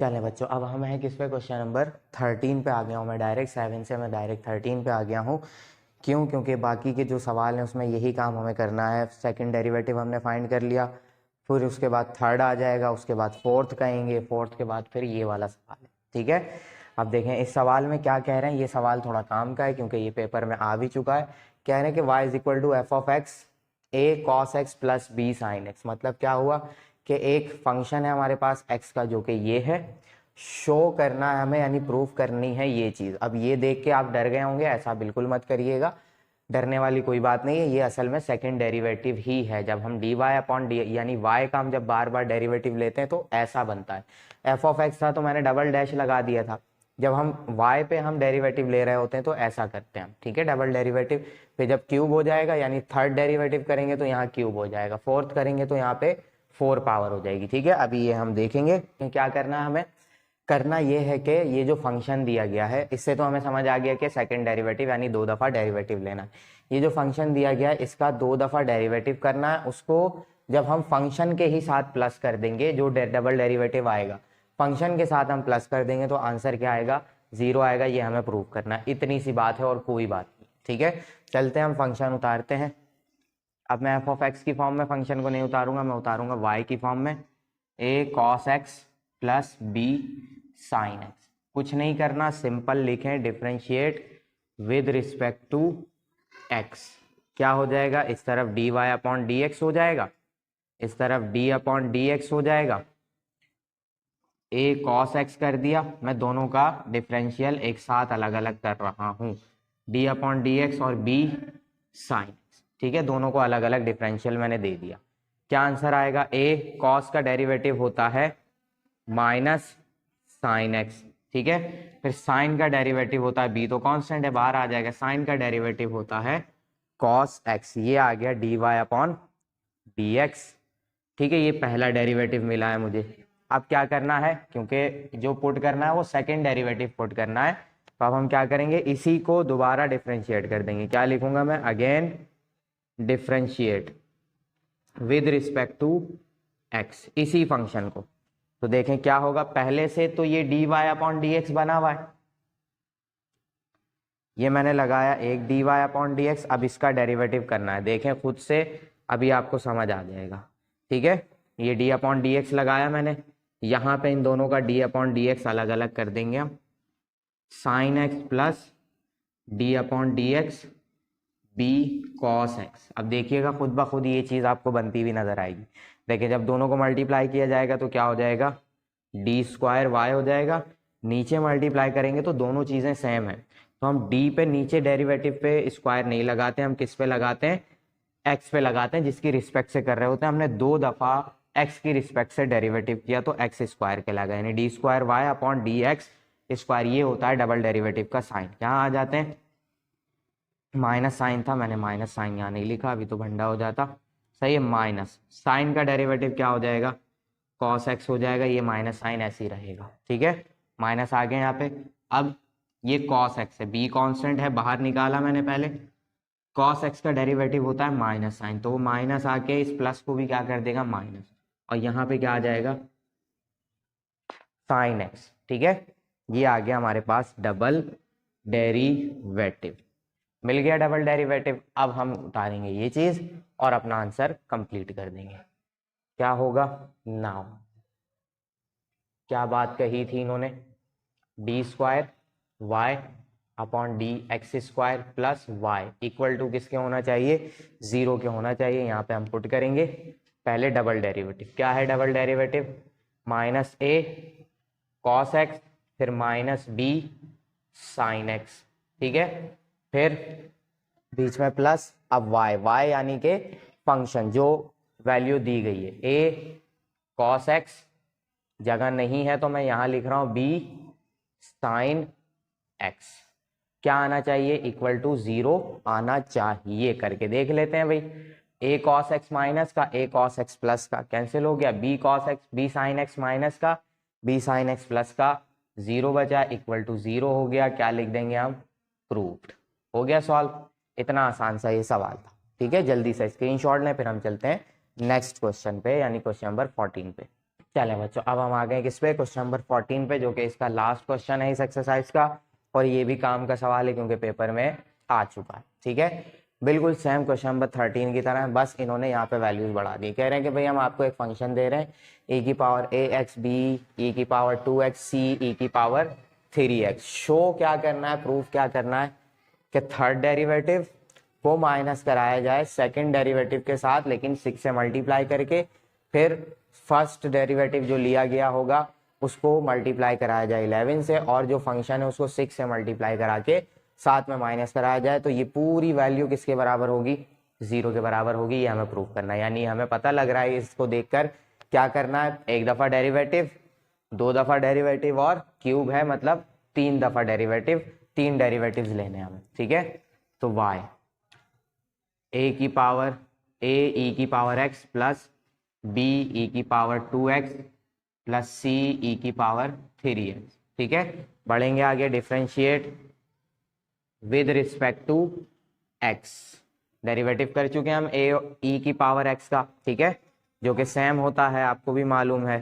चलें बच्चों, अब हम हैं किस पे, क्वेश्चन नंबर 13 पे आ गया हूँ मैं। डायरेक्ट 7 से मैं डायरेक्ट 13 पे आ गया हूँ। क्यों? क्योंकि बाकी के जो सवाल हैं उसमें यही काम हमें करना है। सेकंड डेरिवेटिव हमने फाइंड कर लिया, फिर उसके बाद थर्ड आ जाएगा, उसके बाद फोर्थ कहेंगे, फोर्थ के बाद फिर ये वाला सवाल है। ठीक है, अब देखें इस सवाल में क्या कह रहे हैं। ये सवाल थोड़ा काम का है क्योंकि ये पेपर में आ भी चुका है। कह रहे हैं कि y is equal to f of x a cos x plus b sine x. मतलब क्या हुआ कि एक फंक्शन है हमारे पास x का जो कि ये है, शो करना है हमें, यानी प्रूफ करनी है ये चीज़। अब ये देख के आप डर गए होंगे, ऐसा बिल्कुल मत करिएगा, डरने वाली कोई बात नहीं है। ये असल में सेकंड डेरिवेटिव ही है। जब हम डी वाई अपॉन डी यानी y का हम जब बार बार डेरिवेटिव लेते हैं तो ऐसा बनता है। एफ ऑफ एक्स था तो मैंने डबल डैश लगा दिया था। जब हम y पे हम डेरिवेटिव ले रहे होते हैं तो ऐसा करते हैं हम। ठीक है, डबल डेरिवेटिव फिर जब क्यूब हो जाएगा यानी थर्ड डेरिवेटिव करेंगे तो यहाँ क्यूब हो जाएगा, फोर्थ करेंगे तो यहाँ पे 4 पावर हो जाएगी। ठीक है, अभी ये हम देखेंगे कि क्या करना है हमें। करना ये है कि ये जो फंक्शन दिया गया है, इससे तो हमें समझ आ गया कि सेकंड डेरिवेटिव यानी 2 दफ़ा डेरिवेटिव लेना है। ये जो फंक्शन दिया गया है इसका 2 दफ़ा डेरिवेटिव करना है। उसको जब हम फंक्शन के ही साथ प्लस कर देंगे, जो डबल डेरिवेटिव आएगा फंक्शन के साथ हम प्लस कर देंगे तो आंसर क्या आएगा, 0 आएगा। ये हमें प्रूव करना है, इतनी सी बात है और कोई बात नहीं। ठीक है, चलते हैं हम फंक्शन उतारते हैं। अब मैं एफ ऑफ एक्स की फॉर्म में फंक्शन को नहीं उतारूंगा, मैं उतारूंगा वाई की फॉर्म में। A cos x plus b sine x. कुछ नहीं करना, सिंपल लिखें differentiate with respect to x. क्या हो जाएगा, इस तरफ d y upon d x हो जाएगा, इस तरफ डी अपॉन डी एक्स हो जाएगा। ए कॉस एक्स कर दिया, मैं दोनों का डिफरेंशियल एक साथ अलग अलग कर रहा हूं, डी अपॉन डी एक्स और बी साइन एक्स। ठीक है, दोनों को अलग अलग डिफरेंशियल मैंने दे दिया। क्या आंसर आएगा, ए कॉस का डेरिवेटिव होता है माइनस साइन एक्स। ठीक है, फिर साइन का डेरिवेटिव होता है, बी तो कांस्टेंट है बाहर आ जाएगा, साइन का डेरिवेटिव होता है कॉस एक्स। ये आ गया d y upon d x. ठीक है, ये पहला डेरिवेटिव मिला है मुझे। अब क्या करना है, क्योंकि जो पुट करना है वो सेकंड डेरिवेटिव पुट करना है, तो अब हम क्या करेंगे, इसी को दोबारा डिफ्रेंशिएट कर देंगे। क्या लिखूंगा मैं, again differentiate with respect to x, इसी फंक्शन को। तो देखें क्या होगा, पहले से तो ये d y upon d x बना हुआ है, ये मैंने लगाया एक d y upon d x. अब इसका डेरिवेटिव करना है, देखें खुद से, अभी आपको समझ आ जाएगा। ठीक है, ये डी अपॉन डी एक्स लगाया मैंने, यहाँ पे इन दोनों का डी अपॉन डी एक्स अलग अलग कर देंगे हम। Sine x plus d upon d x b cos x. अब देखिएगा खुद ब खुद ये चीज़ आपको बनती हुई नजर आएगी। देखिए जब दोनों को मल्टीप्लाई किया जाएगा तो क्या हो जाएगा, डी स्क्वायर वाई हो जाएगा। नीचे मल्टीप्लाई करेंगे तो दोनों चीज़ें सेम है, तो हम डी पे नीचे डेरिवेटिव पे स्क्वायर नहीं लगाते, हम किस पे लगाते हैं, एक्स पे लगाते हैं, जिसकी रिस्पेक्ट से कर रहे होते हैं। हमने 2 दफ़ा एक्स की रिस्पेक्ट से डेरिवेटिव किया तो एक्स स्क्वायर कहलाएगा, यानी d square y upon d x square. ये होता है डबल डेरिवेटिव का साइन। यहाँ आ जाते हैं, माइनस साइन था, मैंने माइनस साइन यहाँ नहीं लिखा, अभी तो भंडा हो जाता। सही है, माइनस साइन का डेरिवेटिव क्या हो जाएगा, कॉस एक्स हो जाएगा। ये माइनस साइन ऐसे ही रहेगा। ठीक है, माइनस आ गए यहाँ पे। अब ये कॉस एक्स है, बी कांस्टेंट है, बाहर निकाला मैंने पहले। कॉस एक्स का डेरिवेटिव होता है माइनस साइन, तो वो माइनस आके इस प्लस को भी क्या कर देगा, माइनस, और यहाँ पे क्या आ जाएगा, साइन एक्स। ठीक है, ये आ गया हमारे पास डबल डेरिवेटिव, मिल गया डबल डेरिवेटिव। अब हम उतारेंगे ये चीज और अपना आंसर कंप्लीट कर देंगे। क्या होगा, नाउ क्या बात कही थी इन्होंने, d square y upon d x square plus y equal to किसके होना चाहिए, 0 के होना चाहिए। यहाँ पे हम पुट करेंगे पहले डबल डेरिवेटिव। क्या है डबल डेरिवेटिव, माइनस ए कॉस एक्स, फिर माइनस बी साइन एक्स। ठीक है, फिर बीच में प्लस, अब वाई, वाई यानी कि फंक्शन जो वैल्यू दी गई है, ए कॉस एक्स, जगह नहीं है तो मैं यहां लिख रहा हूं बी साइन एक्स। क्या आना चाहिए, इक्वल टू 0 आना चाहिए। करके देख लेते हैं भाई, ए कॉस एक्स माइनस का, ए कॉस एक्स प्लस का कैंसिल हो गया, b cos x, b sine x minus का, बी साइन एक्स प्लस का, 0 बचा, इक्वल टू 0 हो गया। क्या लिख देंगे हम, प्रूव्ड। हो गया सॉल्व। इतना आसान सा ये सवाल था। ठीक है, जल्दी से स्क्रीनशॉट लें, फिर हम चलते हैं नेक्स्ट क्वेश्चन पे, यानी क्वेश्चन नंबर 14 पे। चले बच्चों, अब हम आ गए किस पे, क्वेश्चन नंबर 14 पे, जो कि इसका लास्ट क्वेश्चन है इस एक्सरसाइज का, और ये भी काम का सवाल है क्योंकि पेपर में आ चुका है। ठीक है, बिल्कुल सेम क्वेश्चन नंबर 13 की तरह है, बस इन्होंने यहाँ पे वैल्यूज बढ़ा दी। कह रहे हैं कि भाई हम आपको एक फंक्शन दे रहे हैं e की पावर ax b e की पावर 2x c e की पावर 3x। शो क्या करना है, प्रूफ क्या करना है कि थर्ड डेरिवेटिव को माइनस कराया जाए सेकंड डेरिवेटिव के साथ, लेकिन 6 से मल्टीप्लाई करके, फिर फर्स्ट डेरिवेटिव जो लिया गया होगा उसको मल्टीप्लाई कराया जाए 11 से, और जो फंक्शन है उसको 6 से मल्टीप्लाई करा के साथ में माइनस कराया जाए, तो ये पूरी वैल्यू किसके बराबर होगी, 0 के बराबर होगी। ये हमें प्रूफ करना है, यानी हमें पता लग रहा है इसको देखकर क्या करना है, एक दफा डेरिवेटिव, दो दफा डेरिवेटिव और क्यूब है, मतलब 3 दफा डेरिवेटिव, 3 डेरिवेटिव्स लेने हमें। ठीक है, तो y ए की पावर a e की power x plus b e की power 2x plus c e की पावर 3x। ठीक है, बढ़ेंगे आगे, differentiate with respect to x। Derivative कर चुके हैं हम a e की पावर x का, ठीक है, जो कि सेम होता है, आपको भी मालूम है,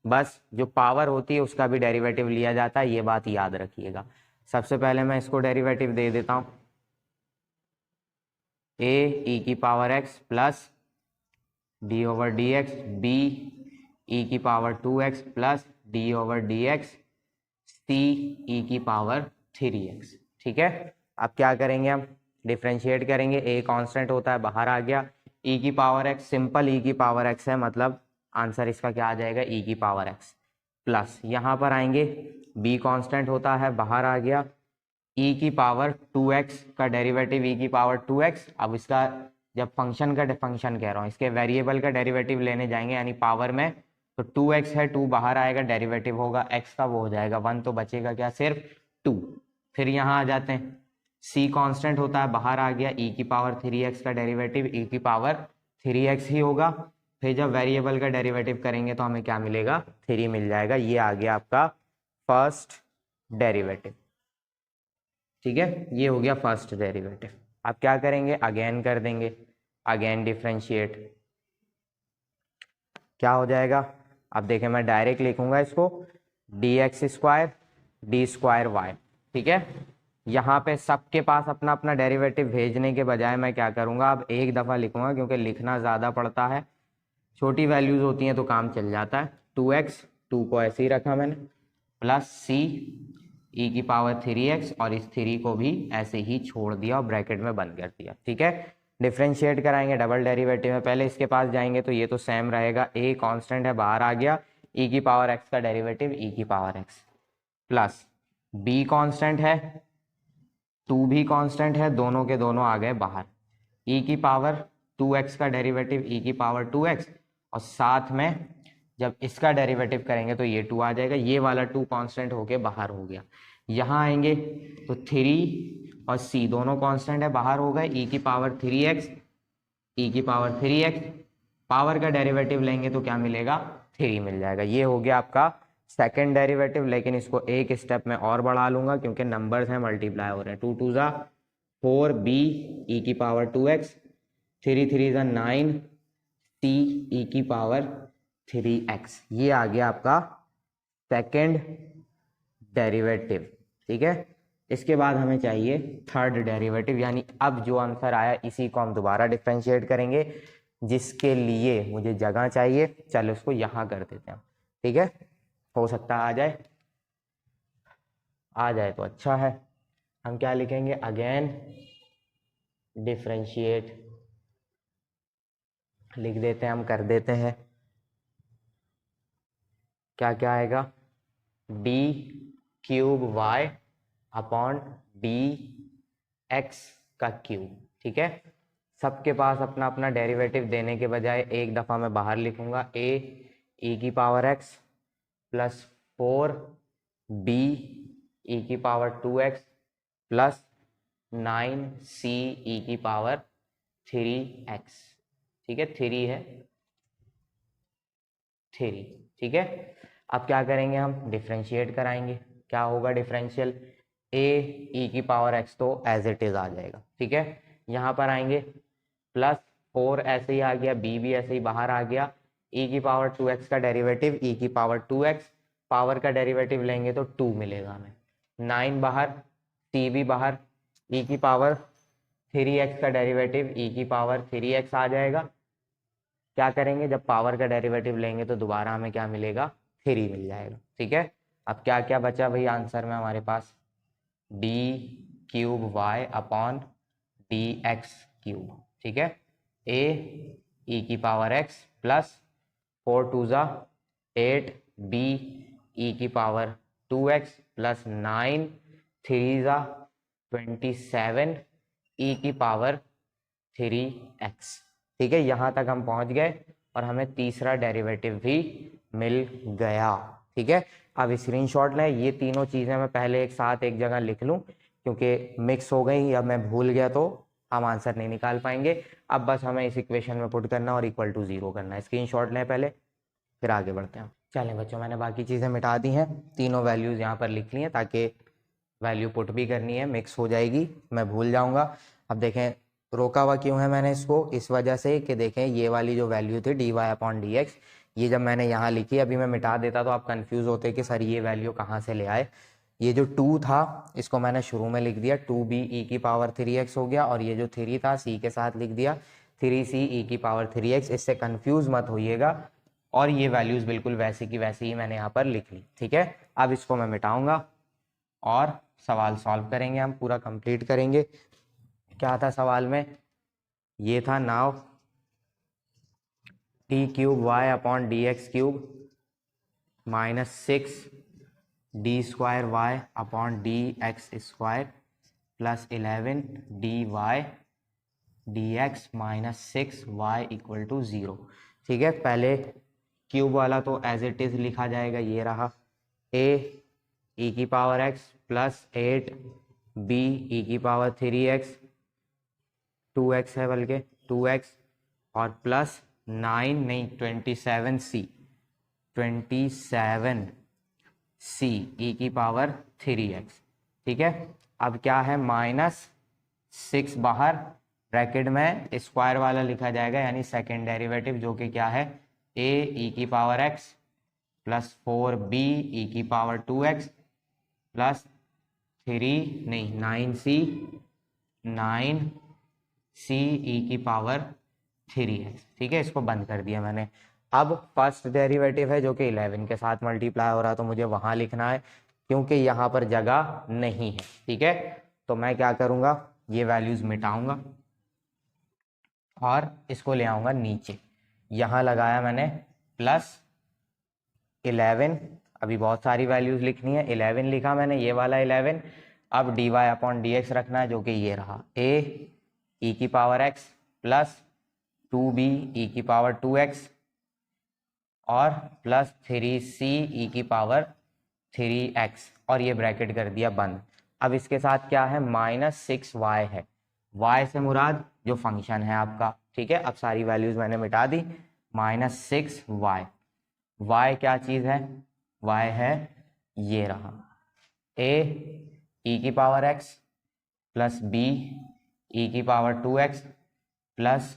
बस जो पावर होती है उसका भी डेरिवेटिव लिया जाता है, ये बात याद रखिएगा। सबसे पहले मैं इसको डेरिवेटिव दे देता हूं, a e की power x plus d over d x b e की power 2x plus d over d x c e की पावर 3x। ठीक है, अब क्या करेंगे, हम डिफ्रेंशिएट करेंगे, a कांस्टेंट होता है, बाहर आ गया, e की पावर x, सिंपल e की पावर x है, मतलब आंसर इसका क्या आ जाएगा, e की पावर x प्लस, यहाँ पर आएंगे b कांस्टेंट होता है, बाहर आ गया, e की पावर 2x का डेरिवेटिव e की पावर 2x। अब इसका जब फंक्शन कह रहा हूँ, इसके वेरिएबल का डेरिवेटिव लेने जाएंगे यानी पावर में, तो 2x है, 2 बाहर आएगा, डेरिवेटिव होगा x का, वो हो जाएगा 1, तो बचेगा क्या, सिर्फ 2। फिर यहाँ आ जाते हैं, c कांस्टेंट होता है, बाहर आ गया, e की पावर 3x का डेरिवेटिव e की पावर 3x ही होगा, फिर जब वेरिएबल का डेरिवेटिव करेंगे तो हमें क्या मिलेगा, 3 मिल जाएगा। ये आ गया आपका फर्स्ट डेरिवेटिव। ठीक है, ये हो गया फर्स्ट डेरिवेटिव। अब क्या करेंगे, अगेन कर देंगे, अगेन डिफ्रेंशिएट, क्या हो जाएगा, अब देखें मैं डायरेक्ट लिखूंगा इसको, d x square d square y. ठीक है, यहाँ पे सबके पास अपना अपना डेरिवेटिव भेजने के बजाय मैं क्या करूंगा, अब एक दफा लिखूंगा, क्योंकि लिखना ज्यादा पड़ता है, छोटी वैल्यूज होती हैं तो काम चल जाता है। 2x, 2 को ऐसे ही रखा मैंने, प्लस c e की पावर 3x, और इस 3 को भी ऐसे ही छोड़ दिया और ब्रैकेट में बंद कर दिया। ठीक है, डिफ्रेंशिएट कराएंगे, डबल डेरिवेटिव में पहले इसके पास जाएंगे तो ये तो सेम रहेगा, a कांस्टेंट है, बाहर आ गया, e की पावर x का डेरिवेटिव e की power x plus b constant है, 2 भी कांस्टेंट है, दोनों के दोनों आ गए बाहर, e की पावर 2x का डेरिवेटिव e की पावर 2x, और साथ में जब इसका डेरिवेटिव करेंगे तो ये 2 आ जाएगा, ये वाला 2 कांस्टेंट होके बाहर हो गया। यहाँ आएंगे तो 3 और c दोनों कांस्टेंट है, बाहर हो गए, e की पावर 3x, e की पावर 3x, पावर का डेरिवेटिव लेंगे तो क्या मिलेगा, 3 मिल जाएगा। ये हो गया आपका सेकेंड डेरिवेटिव, लेकिन इसको एक स्टेप में और बढ़ा लूंगा क्योंकि नंबर्स हैं, मल्टीप्लाई हो रहे हैं, 2 2 4 b e की पावर 2x, 3 3 9 c e की पावर 3x। ये आ गया आपका सेकेंड डेरिवेटिव। ठीक है, इसके बाद हमें चाहिए थर्ड डेरिवेटिव, यानी अब जो आंसर आया इसी को हम दोबारा डिफरेंशिएट करेंगे, जिसके लिए मुझे जगह चाहिए, चलो इसको यहां कर देते हैं। ठीक है, हो सकता है आ जाए तो अच्छा है। हम क्या लिखेंगे, अगेन डिफरेंशिएट लिख देते हैं, हम कर देते हैं, क्या क्या आएगा, d cube y upon d x का क्यूब। ठीक है, सबके पास अपना अपना डेरिवेटिव देने के बजाय एक दफा मैं बाहर लिखूंगा, a e की power x plus 4 b e की power 2x plus 9 c e की पावर 3x। ठीक है, 3 है, 3। ठीक है, अब क्या करेंगे, हम डिफरेंशिएट कराएंगे, क्या होगा डिफरेंशियल, a e की पावर x तो एज इट इज आ जाएगा। ठीक है, यहाँ पर आएंगे, प्लस 4 ऐसे ही आ गया, b भी ऐसे ही बाहर आ गया, ई की पावर 2x का डेरिवेटिव ई की पावर 2x, पावर का डेरिवेटिव लेंगे तो 2 मिलेगा हमें, 9 बाहर, टी भी बाहर, ई की पावर 3x का डेरिवेटिव ई की पावर 3x आ जाएगा। क्या करेंगे, जब पावर का डेरिवेटिव लेंगे तो दोबारा हमें क्या मिलेगा, 3 मिल जाएगा। ठीक है, अब क्या क्या बचा भाई आंसर में हमारे पास, d cube y upon d x cube. ठीक है, ए ई की पावर एक्स प्लस 4 टू ज़ा 8 बी ई की पावर 2x प्लस 9 3 ज़ा 27 ई की पावर 3x। ठीक है, यहाँ तक हम पहुँच गए और हमें तीसरा डेरिवेटिव भी मिल गया। ठीक है, अब स्क्रीनशॉट लें, ये तीनों चीज़ें मैं पहले एक साथ एक जगह लिख लूँ, क्योंकि मिक्स हो गई या मैं भूल गया तो हम आंसर नहीं निकाल पाएंगे। अब बस हमें इस इक्वेशन में पुट करना और इक्वल टू 0 करना है। स्क्रीनशॉट लें पहले, फिर आगे बढ़ते हैं। चलें बच्चों, मैंने बाकी चीज़ें मिटा दी हैं, तीनों वैल्यूज़ यहाँ पर लिख ली हैं ताकि वैल्यू पुट भी करनी है, मिक्स हो जाएगी, मैं भूल जाऊँगा। अब देखें रोका हुआ क्यों है मैंने इसको, इस वजह से कि देखें ये वाली जो वैल्यू थी d y upon d x, ये जब मैंने यहाँ लिखी, अभी मैं मिटा देता तो आप कंफ्यूज होते कि सर ये वैल्यू कहाँ से ले आए। ये जो 2 था इसको मैंने शुरू में लिख दिया, 2b ई की पावर 3x हो गया, और ये जो 3 था c के साथ लिख दिया 3c ई की पावर 3x। इससे कंफ्यूज मत होइएगा, और ये वैल्यूज़ बिल्कुल वैसी की वैसी ही मैंने यहाँ पर लिख ली। ठीक है, अब इसको मैं मिटाऊंगा और सवाल सॉल्व करेंगे, हम पूरा कंप्लीट करेंगे। क्या था सवाल में, ये था now t cube y upon d x cube minus 6 d square y upon d x square plus 11 d y d x minus 6 y equal to 0। ठीक है, पहले क्यूब वाला तो एज इट इज लिखा जाएगा, ये रहा ए ई की power x plus 8 b e की पावर 3x, 2x है बल्कि 2x, और प्लस 9 नहीं 27c ई की पावर 3x। ठीक है, अब क्या है, माइनस 6 बाहर, ब्रैकेट में स्क्वायर वाला लिखा जाएगा यानी सेकेंड डेरिवेटिव, जो कि क्या है a ई की पावर x प्लस 4b ई की पावर 2x प्लस 9c ई की पावर 3x। ठीक है, इसको बंद कर दिया मैंने। अब फर्स्ट डेरिवेटिव है जो कि 11 के साथ मल्टीप्लाई हो रहा है, तो मुझे वहां लिखना है क्योंकि यहाँ पर जगह नहीं है। ठीक है, तो मैं क्या करूँगा, ये वैल्यूज़ मिटाऊंगा और इसको ले आऊँगा नीचे। यहाँ लगाया मैंने प्लस 11, अभी बहुत सारी वैल्यूज़ लिखनी है, 11 लिखा मैंने, ये वाला 11। अब d y upon d x रखना है, जो कि ये रहा a ई की पावर x प्लस 2b ई की पावर 2x और प्लस 3c ई की पावर 3x, और ये ब्रैकेट कर दिया बंद। अब इसके साथ क्या है, माइनस 6y है, y से मुराद जो फंक्शन है आपका। ठीक है, अब सारी वैल्यूज मैंने मिटा दी, माइनस 6y, y क्या चीज़ है, y है ये रहा a ई की पावर x प्लस b ई की पावर 2x प्लस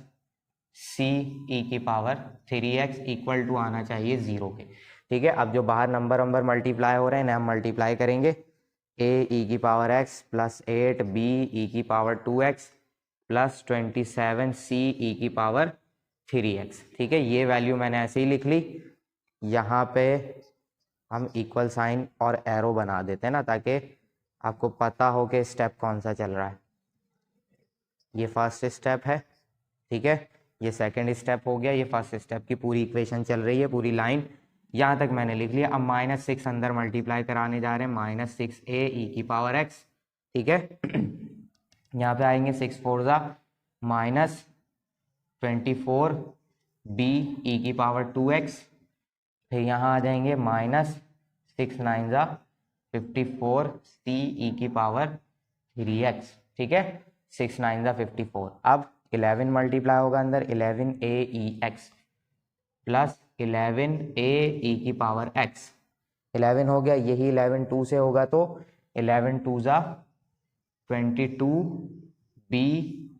c ई की पावर 3x इक्वल टू आना चाहिए 0 के। ठीक है, अब जो बाहर नंबर मल्टीप्लाई हो रहे हैं ना, हम मल्टीप्लाई करेंगे a ई की पावर x प्लस 8 b ई की पावर 2x प्लस 27 c ई की पावर 3x। ठीक है, ये वैल्यू मैंने ऐसे ही लिख ली। यहाँ पे हम इक्वल साइन और एरो बना देते हैं ना, ताकि आपको पता हो कि स्टेप कौन सा चल रहा है। ये फर्स्ट स्टेप है, ठीक है, ये सेकंड स्टेप हो गया, ये फर्स्ट स्टेप की पूरी इक्वेशन चल रही है, पूरी लाइन यहाँ तक मैंने लिख लिया। अब माइनस 6 अंदर मल्टीप्लाई कराने जा रहे हैं, माइनस 6 ए ई की पावर x। ठीक है, यहाँ पे आएंगे 6 4 ज़ा माइनस 24 b ई की पावर 2x, फिर यहाँ आ जाएंगे माइनस 6 9 ज़ा 54 c ई की पावर 3x। ठीक है, 6 9 ज़ा 54। अब 11 मल्टीप्लाई होगा अंदर, 11 ए ई एक्स प्लस 11 ए ई की पावर x, 11 हो गया, यही 11 2 से होगा तो 11 2 ज़ा 22 b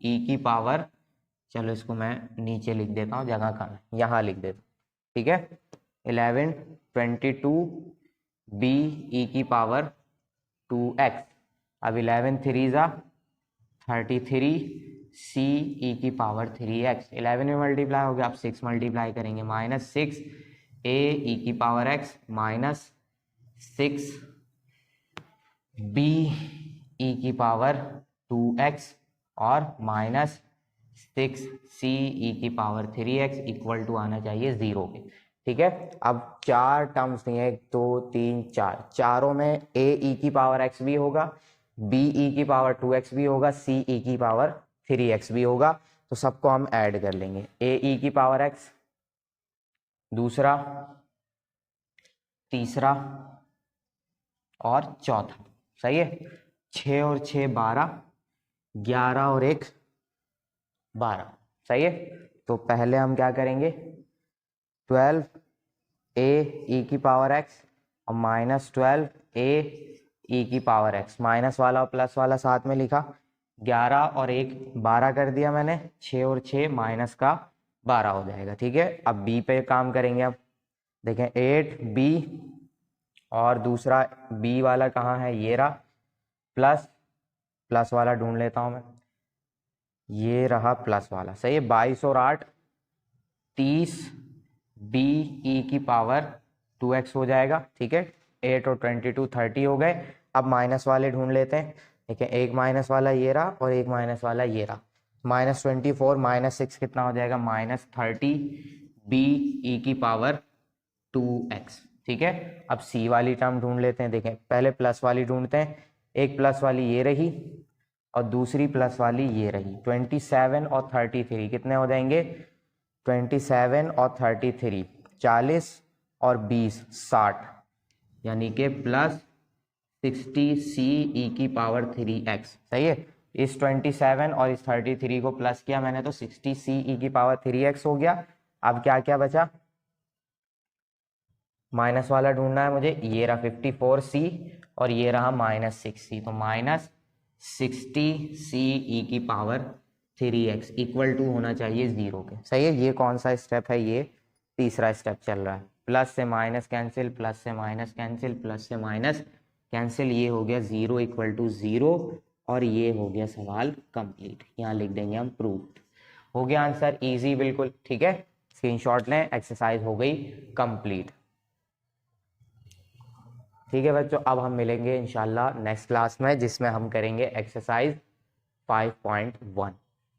ई की पावर, चलो इसको मैं नीचे लिख देता हूँ, जगह कम है, यहाँ लिख देता हूँ, ठीक है, 11 22 b e की पावर 2x। अब 11 3 जा 33 c e की पावर 3x। 11 में मल्टीप्लाई हो गया, अब 6 मल्टीप्लाई करेंगे, -6 a e की power x minus 6 b e की पावर 2x और माइनस 6 c e की पावर 3x इक्वल टू आना चाहिए 0 के। ठीक है, अब 4 टर्म्स नहीं है, 1 2 3 4, चारों में a e की पावर x भी होगा, b e की पावर 2x भी होगा, c e की पावर 3x भी होगा। तो सबको हम ऐड कर लेंगे, a e की पावर x, दूसरा, तीसरा और चौथा। सही है, 6 और 6 12, 11 और 1 12। सही है, तो पहले हम क्या करेंगे, 12 a e की पावर x और माइनस 12 a e की पावर x, माइनस वाला और प्लस वाला साथ में लिखा, 11 और 1 12 कर दिया मैंने, 6 और 6 माइनस का 12 हो जाएगा। ठीक है, अब b पे काम करेंगे। अब देखें 8b और दूसरा b वाला कहाँ है, ये रहा, प्लस वाला ढूंढ लेता हूं मैं, ये रहा प्लस वाला। सही है, 22 और 8 30 b e की पावर 2x हो जाएगा। ठीक है, 8 और 22 30 हो गए। अब माइनस वाले ढूंढ लेते हैं। ठीक है, एक माइनस वाला ये रहा और एक माइनस वाला ये रहा, -24 -6 कितना हो जाएगा, -30 b e की पावर 2x। ठीक है, अब c वाली टर्म ढूंढ लेते हैं। देखें पहले प्लस वाली ढूंढते हैं, एक प्लस वाली ये रही और दूसरी प्लस वाली ये रही, 27 और 33 कितने हो जाएंगे, 27 और 33 40 और 20 60, यानी कि प्लस 60 c e की पावर 3x। सही है, इस 27 और इस 33 को प्लस किया मैंने तो 60 c e की पावर 3x हो गया। अब क्या क्या बचा, माइनस वाला ढूंढना है मुझे, ये रहा 54c और ये रहा -6c, तो -60c e की पावर 3x इक्वल टू होना चाहिए 0 के। सही है, ये कौन सा स्टेप है, ये तीसरा स्टेप चल रहा है। प्लस से माइनस कैंसिल, प्लस से माइनस कैंसिल, प्लस से माइनस कैंसिल, ये हो गया 0 इक्वल टू 0 और ये हो गया सवाल कंप्लीट। यहाँ लिख देंगे हम प्रूव्ड। हो गया आंसर, इजी बिल्कुल। ठीक है, स्क्रीनशॉट लें, एक्सरसाइज हो गई कंप्लीट। ठीक है बच्चों, अब हम मिलेंगे इंशाल्लाह नेक्स्ट क्लास में, जिसमें हम करेंगे एक्सरसाइज 5.1।